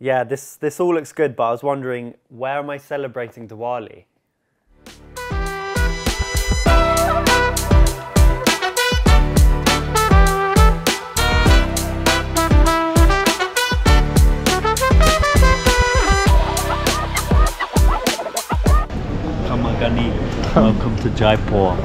Yeah, this all looks good, but I was wondering, where am I celebrating Diwali? Welcome to Jaipur.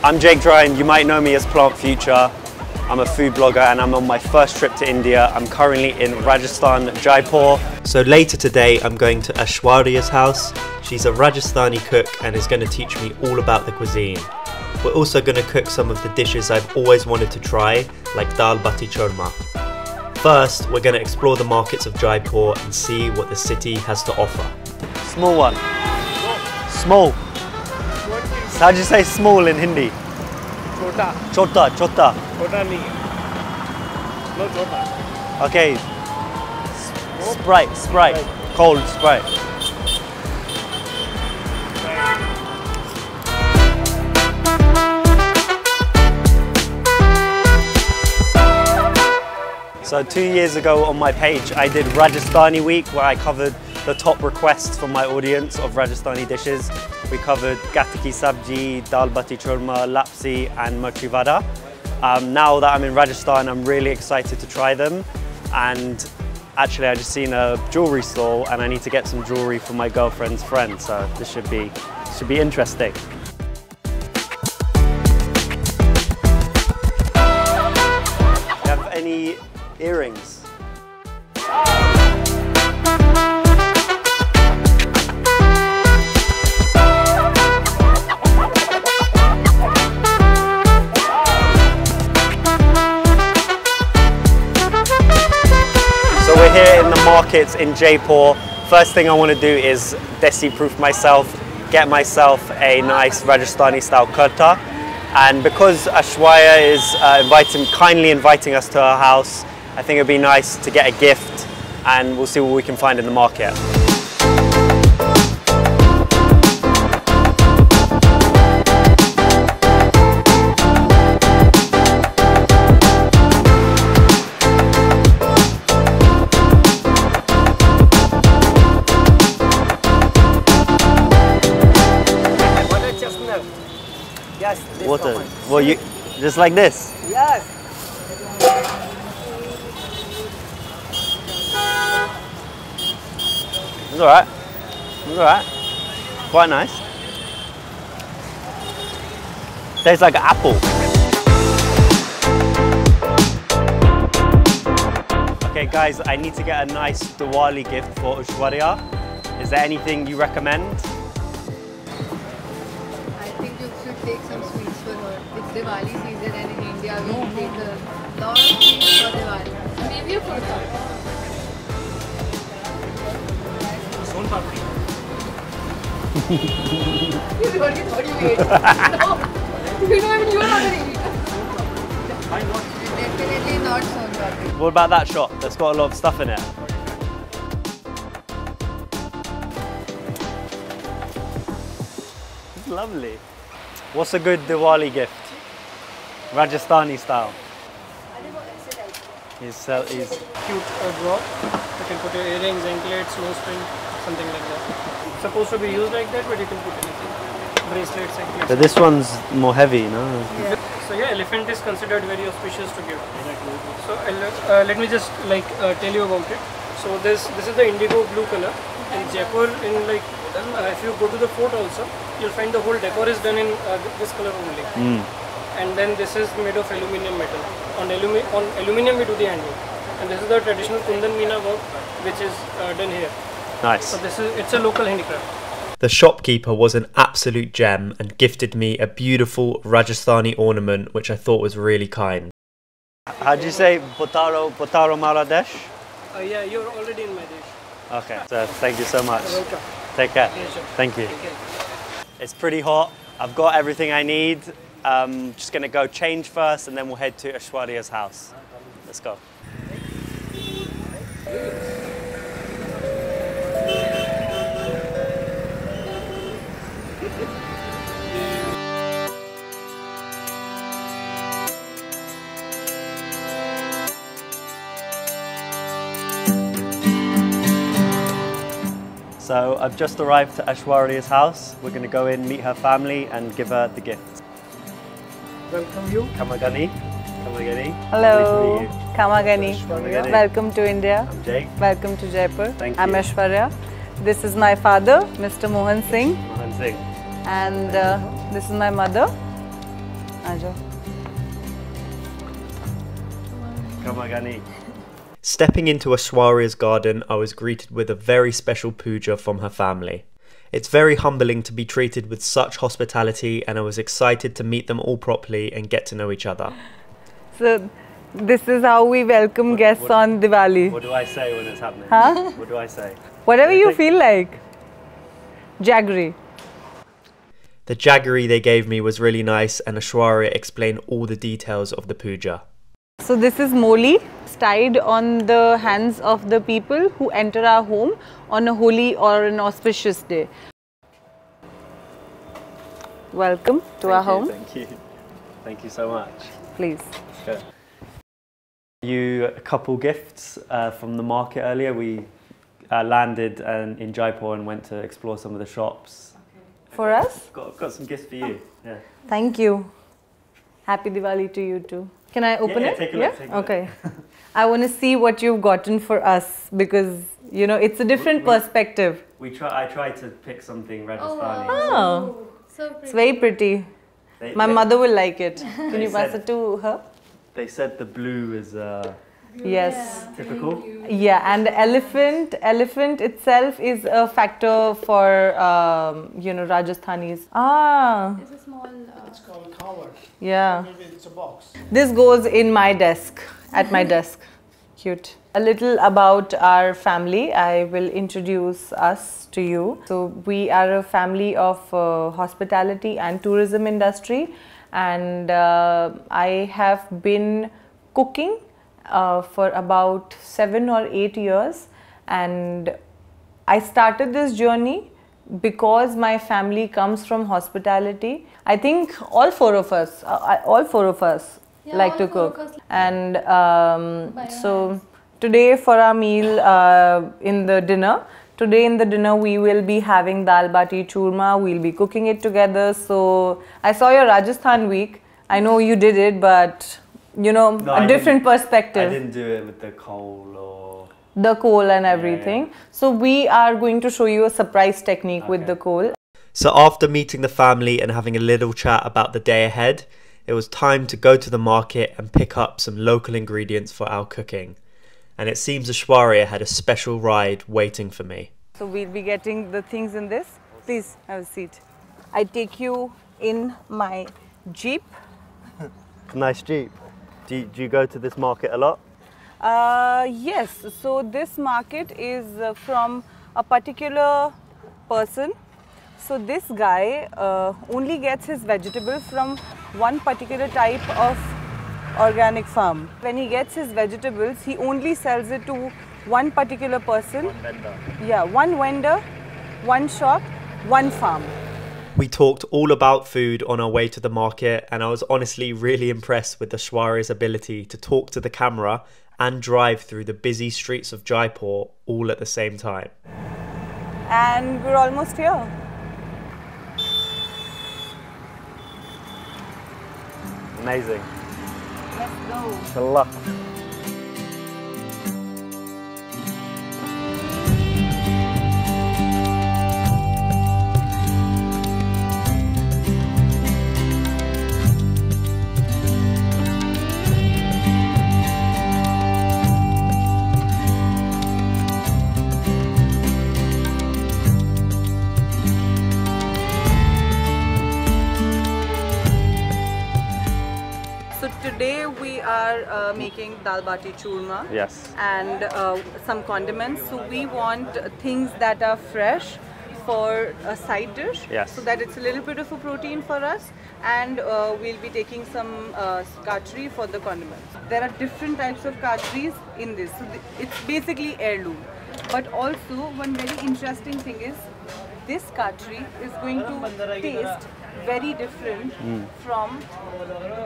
I'm Jake Dryan, you might know me as Plant Future. I'm a food blogger and I'm on my first trip to India. I'm currently in Rajasthan, Jaipur. So later today I'm going to Aishwarya's house. She's a Rajasthani cook and is going to teach me all about the cuisine. We're also going to cook some of the dishes I've always wanted to try, like dal bati churma. First, we're going to explore the markets of Jaipur and see what the city has to offer. Small one. Small. How do you say small in Hindi? Chota. Chota, chota. Chota nahi. No chota. Okay. Sprite, Sprite. Cold Sprite. So 2 years ago on my page, I did Rajasthani week where I covered the top requests from my audience of Rajasthani dishes. We covered gatta ki sabji, dal bati churma, laapsi and mirchi vada. Now that I'm in Rajasthan, I'm really excited to try them. And actually I just seen a jewelry store and I need to get some jewelry for my girlfriend's friend. So this should be interesting. Do you have any earrings? So we're here in the markets in Jaipur. First thing I want to do is desi proof myself, get myself a nice Rajasthani style kurta. And because Aishwarya is kindly inviting us to her house, I think it'd be nice to get a gift and we'll see what we can find in the market. Yes. Water. Well, you just like this? Yes. It's alright. It's alright. Quite nice. Tastes like an apple. Okay guys, I need to get a nice Diwali gift for Aishwarya. Is there anything you recommend? I think you should take some sweets for her. It's Diwali season and in India we take a lot of sweets for Diwali. Maybe a kurta. Son papdi. You thought you ate. No. You know even you are not going to eat. Why not? Definitely not son papdi. What about that shop? That's got a lot of stuff in it. It's lovely. What's a good Diwali gift? Rajasthani style. He's Cute drawer. You can put your earrings, anklets, nose pin, something like that. It's supposed to be used like that, but you can put anything. Bracelets, anklets. But this one's more heavy, no? Yeah. So yeah, elephant is considered very auspicious to give. So let me just tell you about it. So this is the indigo blue color. In Jaipur, if you go to the fort also, you'll find the whole decor is done in this color only. And then this is made of aluminium metal. On aluminium we do the handwork. And this is the traditional Kundan Meena work, which is done here. Nice. So it's a local handicraft. The shopkeeper was an absolute gem and gifted me a beautiful Rajasthani ornament, which I thought was really kind. How do you say Botaro Maradesh? Yeah, you're already in my dish. Okay, so thank you so much. You're welcome. Take care. Yeah, sure. Thank you. Take care. It's pretty hot. I've got everything I need. Just gonna go change first and then we'll head to Aishwarya's house. Let's go. So I've just arrived at Aishwarya's house. We're going to go in, meet her family and give her the gift. Welcome you. Kamagani. Kamagani. Hello. Nice to meet you. Kamagani. Kamagani. Welcome to India. I'm Jake. Welcome to Jaipur. Thank I'm you. Aishwarya. This is my father, Mr. Mohan Singh. Mohan Singh. And this is my mother. Ajo. Kamagani. Stepping into Aishwarya's garden, I was greeted with a very special puja from her family. It's very humbling to be treated with such hospitality, and I was excited to meet them all properly and get to know each other. So, this is how we welcome guests on Diwali. What do I say when it's happening? Huh? What do I say? Whatever you feel like. Jaggery. The jaggery they gave me was really nice, and Aishwarya explained all the details of the puja. So this is Moli, tied on the hands of the people who enter our home on a holy or an auspicious day. Welcome to our home. Thank you. Thank you so much. Please. Good. You a couple gifts from the market earlier. We landed in Jaipur and went to explore some of the shops. For us? Got some gifts for you. Yeah. Thank you. Happy Diwali to you too. Can I open it? Take a look. Take a look. Okay. I want to see what you've gotten for us because, you know, it's a different perspective. I tried to pick something Rajasthani. Oh, So pretty. it's very pretty. My mother will like it. Can you pass it to her? They said the blue is Yes. typical. Yeah, and the elephant itself is a factor for, you know, Rajasthanis. Ah, It's a small. It's called cover. yeah. Maybe it's a box. This goes in my desk, at my desk. Cute. A little about our family. I will introduce us to you. So we are a family of hospitality and tourism industry, and I have been cooking for about 7 or 8 years, and I started this journey because my family comes from hospitality. I think all four of us Yeah, like all to four of cook, us and By your so hands. today for our meal in the dinner we will be having dal bati churma. We'll be cooking it together. So I saw your Rajasthan week. I know you did it, but you know, No, a different perspective. I didn't do it with the coal or... The coal and everything. Yeah. So we are going to show you a surprise technique with the coal. So after meeting the family and having a little chat about the day ahead, it was time to go to the market and pick up some local ingredients for our cooking. And it seems Aishwarya had a special ride waiting for me. So we'll be getting the things in this. Please have a seat. I take you in my Jeep. Nice Jeep. Do you go to this market a lot? Yes, so this market is from a particular person. So this guy only gets his vegetables from one particular type of organic farm. When he gets his vegetables, he only sells it to one particular person. One vendor. Yeah, one vendor, one shop, one farm. We talked all about food on our way to the market, and I was honestly really impressed with Aishwarya's ability to talk to the camera and drive through the busy streets of Jaipur all at the same time. And we're almost here. Amazing. Let's go. It's a lot. Today we are making dal bati churma. Yes. And some condiments. So we want things that are fresh for a side dish. Yes. So that it's a little bit of a protein for us, and we'll be taking some kachri for the condiments. There are different types of kachris in this. So it's basically heirloom. But also one very interesting thing is this kachri is going to taste very different from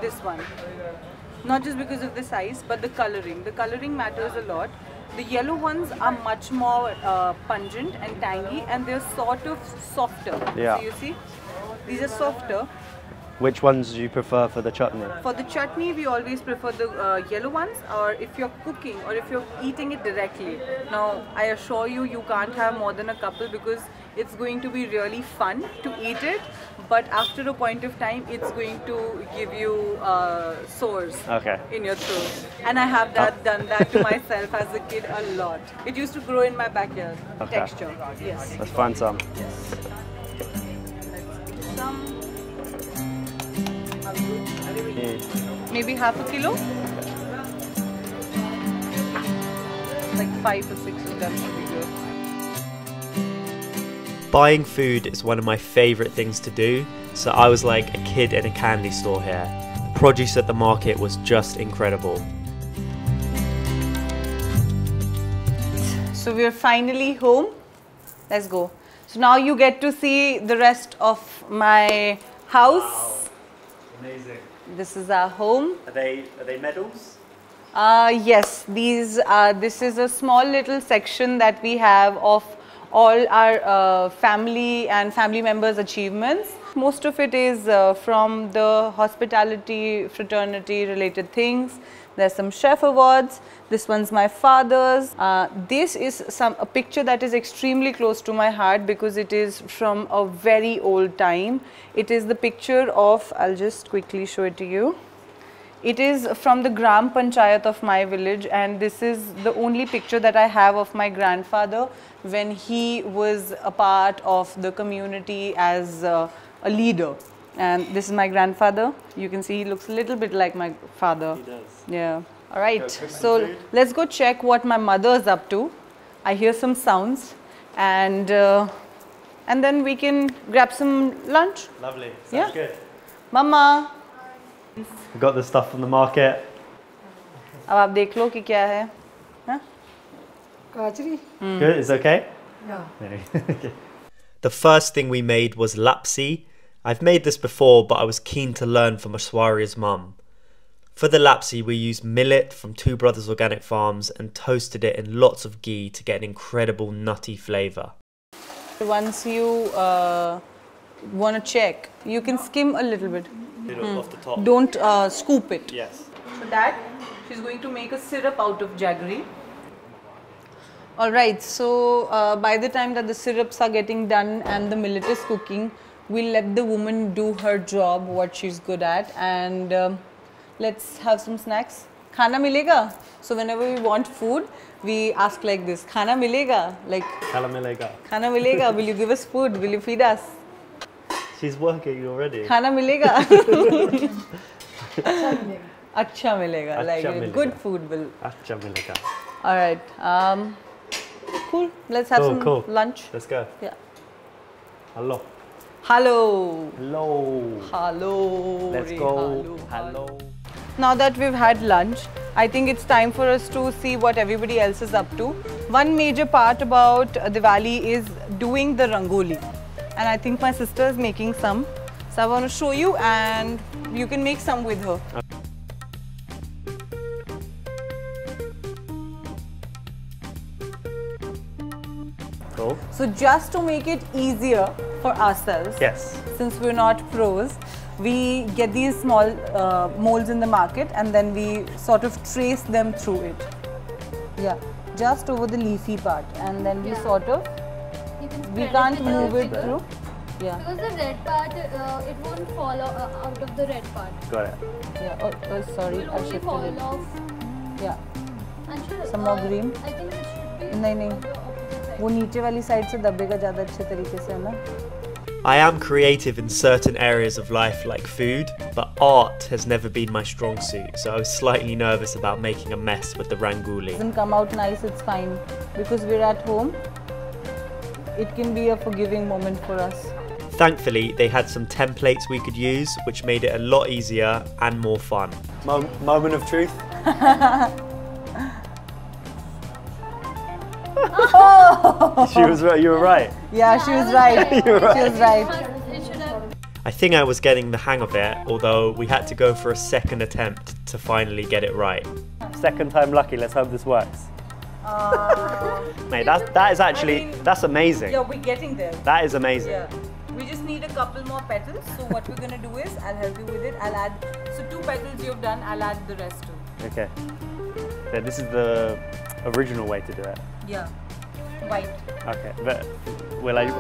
this one. Not just because of the size, but the coloring. The coloring matters a lot. The yellow ones are much more pungent and tangy, and they're sort of softer. Yeah. So you see, these are softer. Which ones do you prefer for the chutney? For the chutney, we always prefer the yellow ones, or if you're cooking or if you're eating it directly. Now, I assure you, you can't have more than a couple because it's going to be really fun to eat it, but after a point of time, it's going to give you sores in your throat. And I have done that to myself as a kid a lot. It used to grow in my backyard. Texture. Yes. Let's find some. Yes. Some. Maybe half a kilo? Like 5 or 6 of them should be good. Buying food is one of my favourite things to do, so I was like a kid in a candy store here. The produce at the market was just incredible. So we're finally home. Let's go. So now you get to see the rest of my house. Wow. Amazing. This is our home. Are they medals? Yes, this is a small little section that we have of all our family and family members' achievements. Most of it is from the hospitality, fraternity related things. There's some chef awards. This one's my father's. This is a picture that is extremely close to my heart because it is from a very old time. It is the picture of, I'll just quickly show it to you. It is from the Gram Panchayat of my village, and this is the only picture that I have of my grandfather when he was a part of the community as a leader. And this is my grandfather. You can see he looks a little bit like my father. He does. Yeah. All right. So let's go check what my mother is up to. I hear some sounds, and then we can grab some lunch. Lovely. Sounds good. Mama. We got the stuff from the market. अब आप देख लो कि क्या है. हाँ? Good. It's okay. Yeah. The first thing we made was laapsi. I've made this before, but I was keen to learn from Aishwarya's mum. For the laapsi, we used millet from Two Brothers Organic Farms and toasted it in lots of ghee to get an incredible nutty flavour. Once you want to check, you can skim a little bit. Off the top. Don't scoop it. Yes. For that, she's going to make a syrup out of jaggery. Alright, so by the time that the syrups are getting done and the millet is cooking, we'll let the woman do her job, what she's good at, and let's have some snacks. Khana milega? So whenever we want food, we ask like this, Khana milega? Like, Khana milega. Khana milega? Will you give us food? Will you feed us? She's working already. Khana milega? Acha milega. Like good food will. Acha milega. Alright. Cool. Let's have some lunch. Let's go. Yeah. Hello. Hello. Hello. Hello. Let's go. Hello. Now that we've had lunch, I think it's time for us to see what everybody else is up to. One major part about Diwali is doing the Rangoli. And I think my sister is making some. So I want to show you, and you can make some with her. Cool. So just to make it easier for ourselves, since we're not pros, we get these small molds in the market and then we sort of trace them through it. Yeah, just over the leafy part, and then we sort of, we can't move it through. Yeah. Because the red part, it won't fall out of the red part. Got it. Yeah. Oh, sorry, I shifted fall it. off. Yeah. Sure, Some more green. I think it should be. नहीं. वो नीचे वाली side से दबेगा ज़्यादा अच्छे तरीके से, है ना? I am creative in certain areas of life like food, but art has never been my strong suit, so I was slightly nervous about making a mess with the Rangoli. Doesn't come out nice, it's fine. Because we're at home, it can be a forgiving moment for us. Thankfully, they had some templates we could use, which made it a lot easier and more fun. Moment of truth. She was right. You were right. Yeah, she was right. You were right. She was right. I think I was getting the hang of it, although we had to go for a second attempt to finally get it right. Second time lucky. Let's hope this works. Mate, that is actually, that's amazing. Yeah, we're getting there. That is amazing. Yeah. We just need a couple more petals. So what we're gonna do is, I'll help you with it. I'll add, so 2 petals you've done, I'll add the rest too. Okay. Yeah, this is the original way to do it. Yeah. White. Okay, but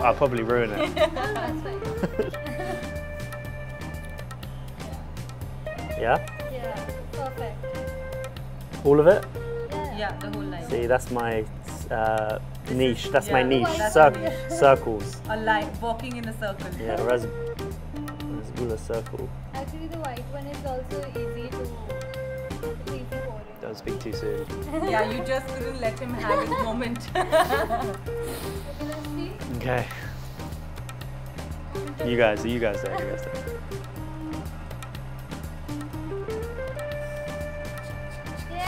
I'll probably ruin it. That's fine. Yeah? Yeah, perfect. All of it? Yeah, the whole line. See, that's my niche. That's my niche. That's a niche. Circles. A line, walking in a circle. Yeah, Rasgulla circle. Actually, the white one is also easy to pour in. Don't speak too soon. Yeah, you just couldn't let him have his moment. Okay. You guys there. Yay!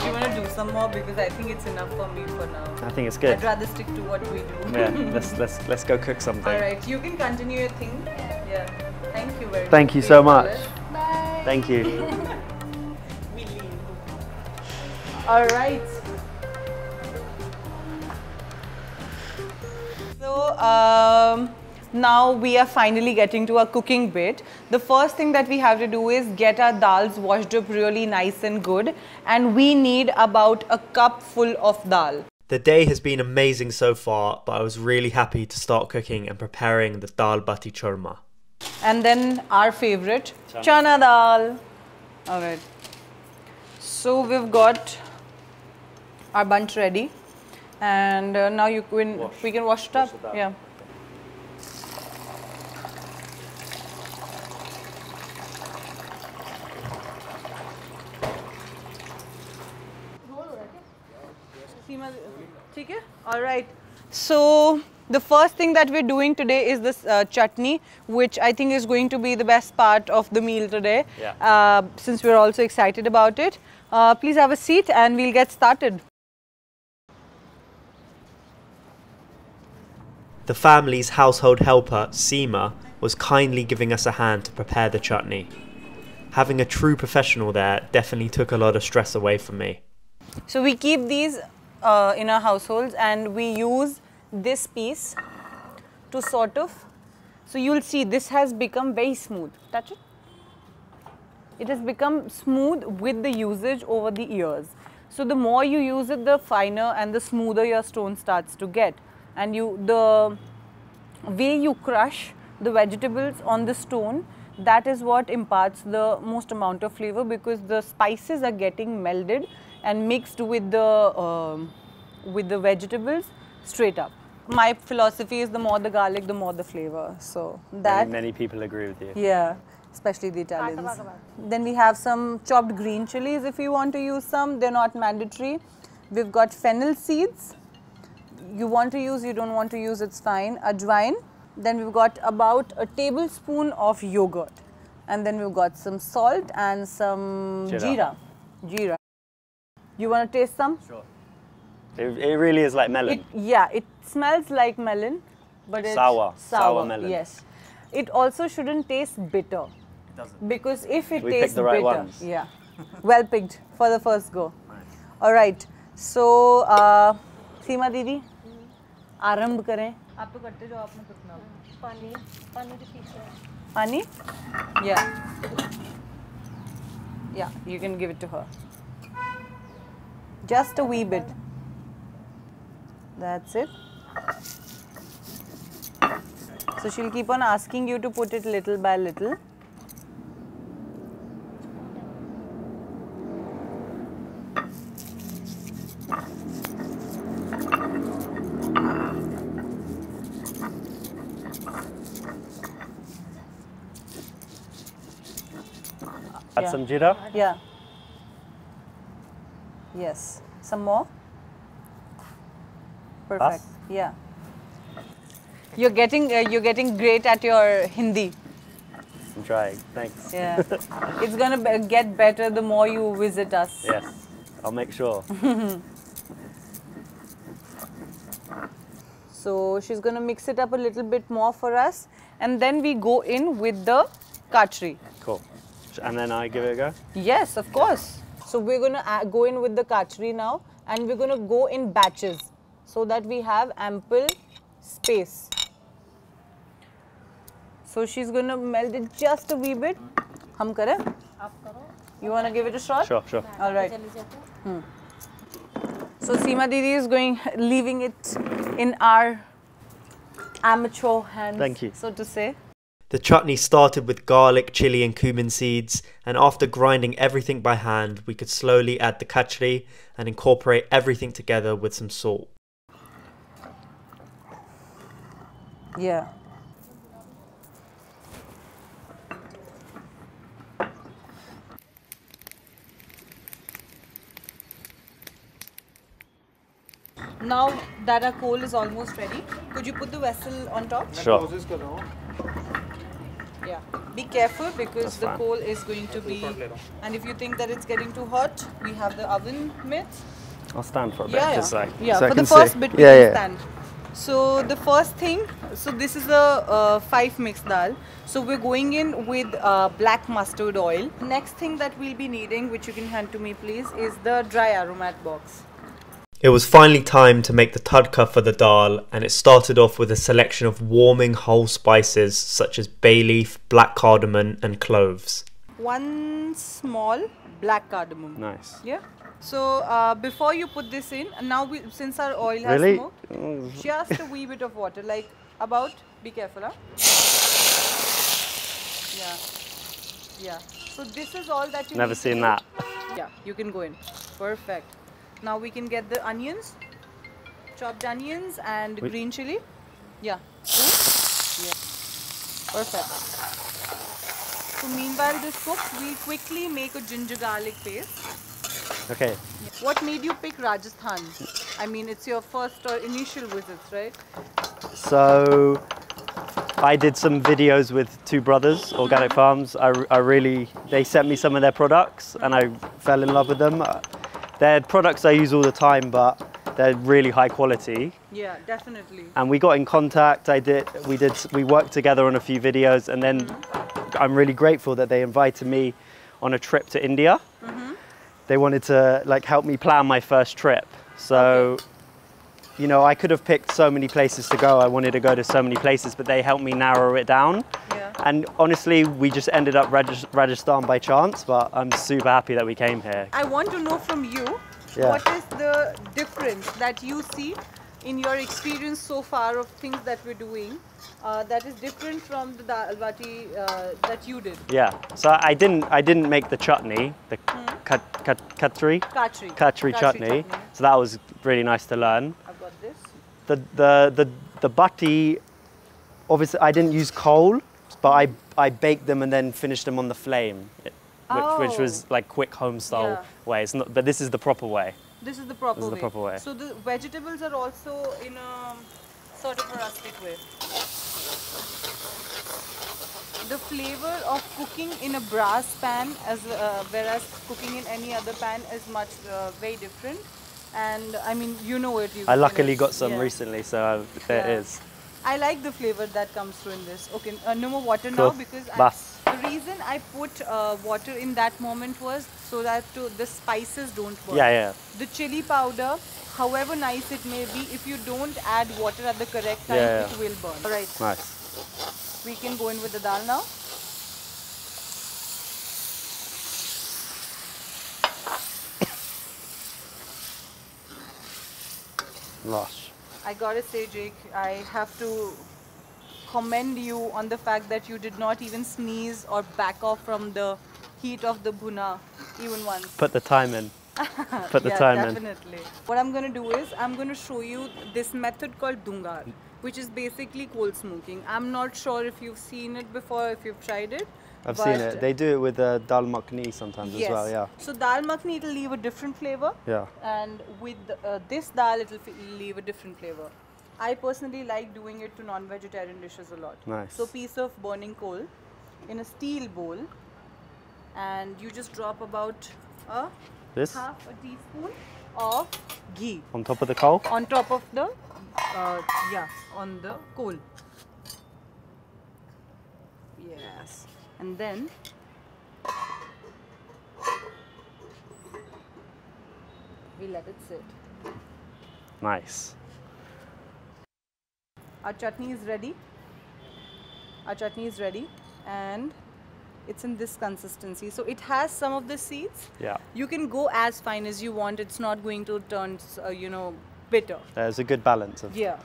You want to do some more because I think it's enough for me for now. I think it's good. I'd rather stick to what we do. Yeah, let's go cook something. All right, you can continue your thing. Yeah. Thank you very much. Thank you so much. Bye. Thank you. All right. So now we are finally getting to our cooking bit. The first thing that we have to do is get our dals washed up really nice and good, and we need about a cup full of dal. The day has been amazing so far, but I was really happy to start cooking and preparing the dal bati churma. And then our favorite, chana dal. All right. So we've got our bunch ready, and now we can wash it up. Yeah. All right. So the first thing that we're doing today is this chutney, which I think is going to be the best part of the meal today. Yeah. Since we're also excited about it. Please have a seat and we'll get started. The family's household helper, Seema, was kindly giving us a hand to prepare the chutney. Having a true professional there definitely took a lot of stress away from me. So we keep these in our households, and we use this piece to sort of, so you'll see this has become very smooth. Touch it. It has become smooth with the usage over the years. So the more you use it, the finer and the smoother your stone starts to get. And the way you crush the vegetables on the stone, that is what imparts the most amount of flavor, because the spices are getting melded and mixed with the vegetables straight up. My philosophy is the more the garlic, the more the flavor. So that many people agree with you. Yeah, especially the Italians. Then we have some chopped green chilies if you want to use some. They're not mandatory. We've got fennel seeds. You want to use, you don't want to use, it's fine. Ajwain. Then we've got about a tablespoon of yogurt. And then we've got some salt and some jeera. You want to taste some? Sure. It really is like melon. It smells like melon, but it's sour melon. Yes. It also shouldn't taste bitter. It doesn't. Because if it We tastes picked the right bitter, ones. yeah, well picked for the first go. Nice. All right. So, Seema Didi, आरंभ करें. आप तो करते जो आपने कितना? पानी तो ठीक है. पानी? Yeah, you can give it to her. Just a wee bit. That's it. So she'll keep on asking you to put it little by little. Add some jeera? Yeah. Yes. Some more? Perfect. Yeah. You're getting great at your Hindi. I'm trying. Thanks. Yeah. It's gonna get better the more you visit us. Yes. I'll make sure. So she's gonna mix it up a little bit more for us, and then we go in with the kachri. Cool. And then I give it a go? Yes, of course. So we're gonna go in with the kachri now, and we're going to go in batches so that we have ample space. So she's going to melt it just a wee bit. Hum kare? You want to give it a shot? Sure, sure. All right. So Seema Didi is leaving it in our amateur hands, Thank you. so to say. The chutney started with garlic, chili and cumin seeds, and after grinding everything by hand, we could slowly add the kachri and incorporate everything together with some salt. Yeah. Now that our coal is almost ready, could you put the vessel on top? Sure. Yeah. Be careful because That's the fine. coal is going to be, and if you think that it's getting too hot, we have the oven mitt. I'll stand for a bit. Yeah, just yeah. so Yeah, so I for can the first see. bit we Yeah, can stand. So the first thing, so this is a 5 mix dal. So we're going in with black mustard oil. Next thing that we'll be needing, which you can hand to me please, is the dry aromat box. It was finally time to make the tadka for the dal, and it started off with a selection of warming whole spices such as bay leaf, black cardamom and cloves. 1 small black cardamom. Nice. Yeah. So before you put this in, now since our oil has Really? smoked, just a wee bit of water, like about, be careful, huh? Yeah. So this is all that you Never need to seen do. that. Yeah, you can go in. Perfect. Now we can get the onions, chopped onions and green chili. Yeah. Spoon. Yeah. Perfect. So meanwhile this cooks, we quickly make a ginger garlic paste. Okay. What made you pick Rajasthan? I mean, it's your first or initial visits, right? So I did some videos with 2 brothers, organic farms. They sent me some of their products and I fell in love with them. They're products I use all the time, but they're really high quality. Yeah, definitely. And we got in contact. We worked together on a few videos, and then I'm really grateful that they invited me on a trip to India. They wanted to help me plan my first trip. So, you know, I could have picked so many places to go. I wanted to go to so many places, but they helped me narrow it down. Yeah. And honestly, we just ended up Rajasthan by chance, but I'm super happy that we came here. I want to know from you, what is the difference that you see in your experience so far of things that we're doing that is different from the dal bati that you did? Yeah, so I didn't make the chutney, the kachri chutney. So that was really nice to learn. I've got this. The baati, obviously I didn't use coal, but I baked them and then finished them on the flame, which was like quick home style way. It's not, but this is the proper way. This is the proper way. This is the proper way. So the vegetables are also in a sort of a rustic way. The flavor of cooking in a brass pan, whereas cooking in any other pan, is very different. And I mean, you know it. I luckily got some recently, so there it is. I like the flavor that comes through in this. Okay, no more water Cool. now because the reason I put water in that moment was so that the spices don't burn. Yeah. The chili powder, however nice it may be, if you don't add water at the correct time, it will burn. All right. Nice. We can go in with the dal now. Lush. I gotta say, Jake, I have to commend you on the fact that you did not even sneeze or back off from the heat of the bhuna even once. Put the time in. Put the time in. Definitely. What I'm going to do is I'm going to show you this method called dungar, which is basically coal smoking. I'm not sure if you've seen it before, if you've tried it. I've seen it. They do it with dal makhni sometimes as well, yeah. So dal makhni, it'll leave a different flavor. Yeah. And with this dal, it'll leave a different flavor. I personally like doing it to non-vegetarian dishes a lot. Nice. So piece of burning coal in a steel bowl, and you just drop about half a teaspoon of ghee. On top of the coal? On top of the, on the coal. Yes. And then We let it sit. Nice. Our chutney is ready. Our chutney is ready, and it's in this consistency. So it has some of the seeds. Yeah. You can go as fine as you want. It's not going to turn, you know, bitter. There's a good balance of Yeah.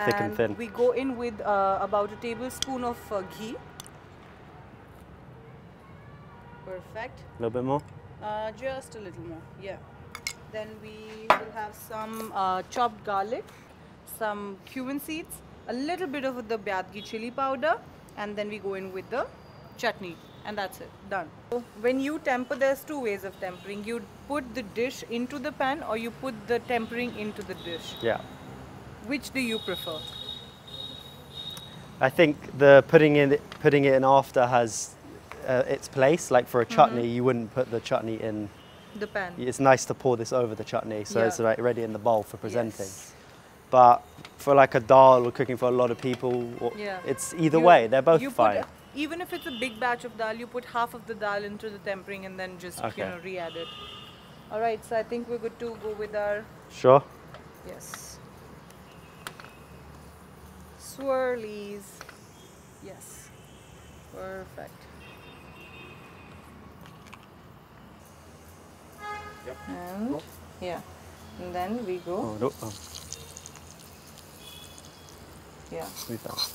thick and thin. We go in with about a tablespoon of ghee. Perfect. A little bit more. Just a little more. Yeah. Then we will have some chopped garlic, some cumin seeds, a little bit of the baati chili powder, and then we go in with the chutney, and that's it, done. So when you temper, there's two ways of tempering. You put the dish into the pan, or you put the tempering into the dish. Yeah. Which do you prefer? I think the putting it in after has its place. Like for a chutney, you wouldn't put the chutney in The pan. It's nice to pour this over the chutney, so it's like ready in the bowl for presenting. Yes. But for like a dal or cooking for a lot of people, it's either way. They're both fine. Even if it's a big batch of dal, you put half of the dal into the tempering and then just you know, re-add it. All right, so I think we're good to go with our. Sure. Yes. Swirlies. Yes. Perfect. And yeah, and then we go. Oh, no. Oh. Yeah. Move that.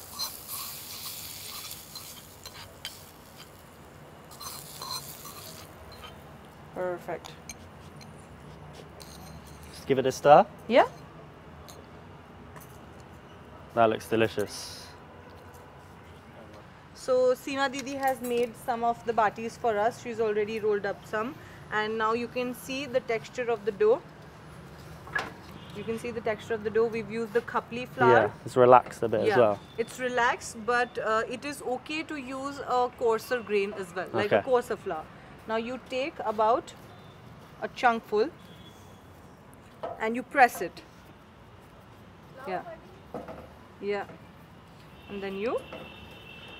Perfect. Just give it a stir. Yeah. That looks delicious. So Seema Didi has made some of the batis for us. She's already rolled up some, and now you can see the texture of the dough. You can see the texture of the dough. We've used the khapli flour. Yeah, it's relaxed a bit as well. It's relaxed, but it is okay to use a coarser grain as well, like a coarser flour. Now you take about a chunk full and you press it. Yeah. Yeah. And then you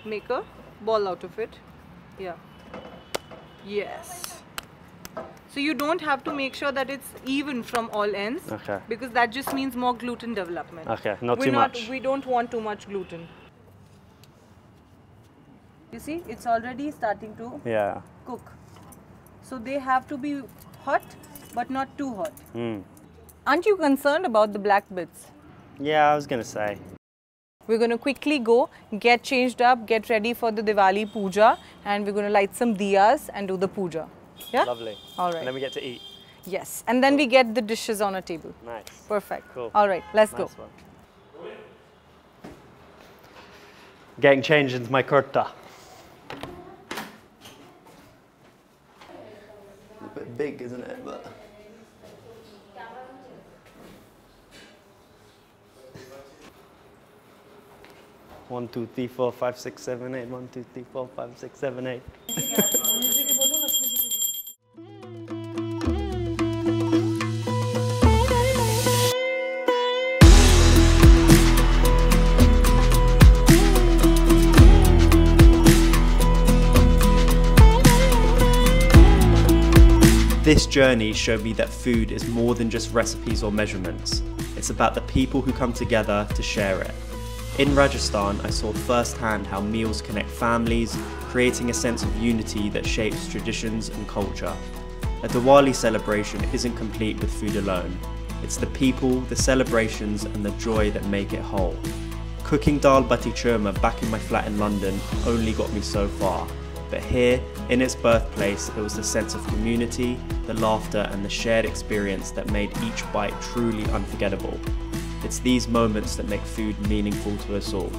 make a ball out of it. Yeah. Yes. So you don't have to make sure that it's even from all ends, because that just means more gluten development. Okay, not too much. We don't want too much gluten. You see, it's already starting to cook. So they have to be hot, but not too hot. Aren't you concerned about the black bits? Yeah, I was going to say. We're going to quickly go, get changed up, get ready for the Diwali puja, and we're going to light some diyas and do the puja. Yeah? Lovely. All right. And then we get to eat. Yes. And then we get the dishes on a table. Nice. Perfect. Cool. All right. Let's go. One. Getting changed into my kurta. A bit big, isn't it? But 1, 2, 3, 4, 5, 6, 7, 8. 1, 2, 3, 4, 5, 6, 7, 8. This journey showed me that food is more than just recipes or measurements. It's about the people who come together to share it. In Rajasthan, I saw firsthand how meals connect families, creating a sense of unity that shapes traditions and culture. A Diwali celebration isn't complete with food alone. It's the people, the celebrations, and the joy that make it whole. Cooking dal bati churma back in my flat in London only got me so far. But here, in its birthplace, it was the sense of community, the laughter, and the shared experience that made each bite truly unforgettable. It's these moments that make food meaningful to us all.